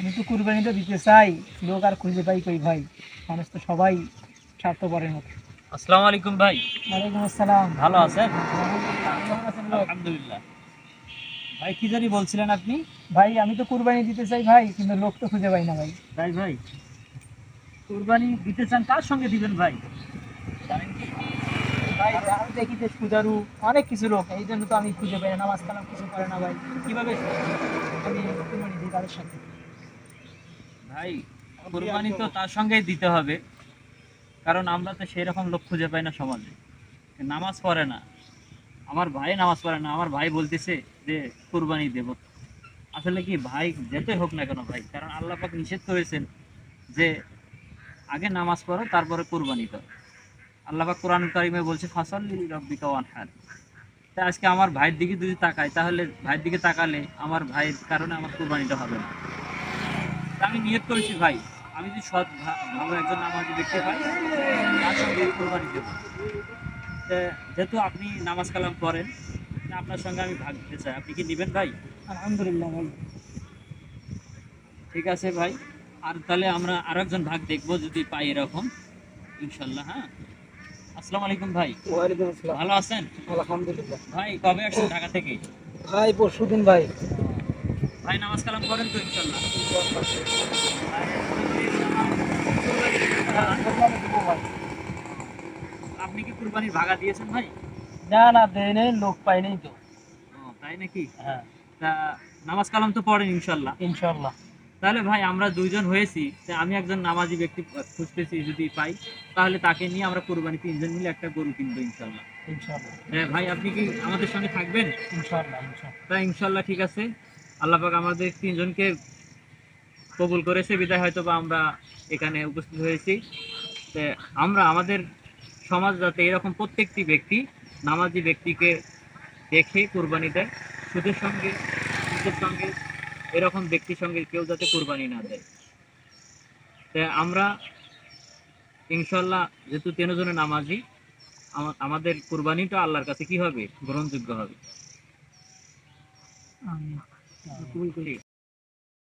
আমি তো কুরবানিটা দিতে চাই, লোক আর খুঁজে পাই কই ভাই? মানুষ তো সবাই স্বার্থপরের মতো। আসসালামু আলাইকুম ভাই। ওয়ালাইকুম আসসালাম। ভালো আছেন? আলহামদুলিল্লাহ, কেমন আছেন লোক? আলহামদুলিল্লাহ। ভাই কি জানি বলছিলেন আপনি? ভাই আমি তো কুরবানি দিতে চাই ভাই, কিন্তু লোক তো খুঁজে পাই না ভাই। তাই ভাই, কুরবানি দিতে চান, কার সঙ্গে দিবেন ভাই? জানেন কি? ভাই আমি দেখি যে সুজারু অনেক কিছু লোক, এই জন্য তো আমি খুঁজে পাই না, নামাজ কালাম কিছু করে না ভাই। কিভাবে? আমি কুরবানি দিই তাদের সাথে। ভাই, কুরবানি তো তার সঙ্গেই দিতে হবে, কারণ আমরা তো সেই রকম লোক খুঁজে পাই না সমাজে। নামাজ পড়ে না, আমার ভাই নামাজ পড়ে না, আমার ভাই বলতেছে যে কুরবানি দেব। আসলে কি ভাই, যেতে হোক না কেন ভাই, কারণ আল্লাহ পাক নিষেধ করেছেন যে আগে নামাজ পড়ো তারপরে কুরবানি করো। আল্লাহ পাক কোরআন কারিমে বলছে ফাসাল্লি লিরাব্বিকা ওয়ানহার। তা আজকে আমার ভাইয়ের দিকে যদি তাকাই, তাহলে ভাইয়ের দিকে তাকালে আমার ভাইয়ের কারণে আমার কুরবানিটা হবে না। তা আমি নিয়ত করেছি ভাই, আমি যদি সৎ ভালো একজন নামাজি ব্যক্তি পাই, তার সঙ্গে কুরবানি দেবো। তা যেহেতু আপনি নামাজ কালাম করেন, তা আপনার সঙ্গে আমি ভাগ দিতে চাই, আপনি কি নেবেন ভাই? আলহামদুলিল্লাহ ভাই। ঠিক আছে ভাই, আর তাহলে আমরা আরো একজন ভাগ দেখবো যদি পাই এরকম, ইনশাল্লাহ। হ্যাঁ, আসসালামু আলাইকুম ভাই। ওয়ালাইকুম আসসালাম। ভালো আছেন? আলহামদুলিল্লাহ। ভাই কবে আসছেন ঢাকা থেকে? ভাই পরশুদিন ভাই। ভাই নামাজ কালাম করেন তো ইনশাল্লাহ? আপনি কি কুরবানির ভাগা দিয়েছেন ভাই? না না, দেয় নেই, লোক পাই নাই তো। ও, তাই নাকি? হ্যাঁ, তা নামাজ কালাম তো পড়েন ইনশাল্লাহ? ইনশাআল্লাহ। তাহলে ভাই আমরা দুইজন হয়েছি, তা আমি একজন নামাজি ব্যক্তি খুঁজতেছি, যদি পাই তাহলে তাকে নিয়ে আমরা কুরবানি তিনজন মিলে একটা গরু কিনবো ইনশাল্লাহ। ইনশাআল্লাহ। হ্যাঁ ভাই, আপনি কি আমাদের সঙ্গে থাকবেন? ইনশাআল্লাহ। ইনশাআল্লাহ। তা ইনশাল্লাহ, ঠিক আছে। আল্লাহ পাক আমাদের তিনজনকে কবুল করেছে বিদায় হয়তো বা আমরা এখানে উপস্থিত হয়েছি। তে আমরা আমাদের সমাজ যাতে এরকম প্রত্যেকটি ব্যক্তি নামাজি ব্যক্তিকে দেখে কুরবানি দেয়, সুদের সঙ্গে সুদের সঙ্গে এরকম ব্যক্তির সঙ্গে কেউ যাতে কুরবানি না দেয়। তা আমরা ইনশাল্লাহ যেহেতু তিনজনে নামাজি, আমাদের কুরবানিটা আল্লাহর কাছে কি হবে? গ্রহণযোগ্য হবে। আমিন। ঠিক।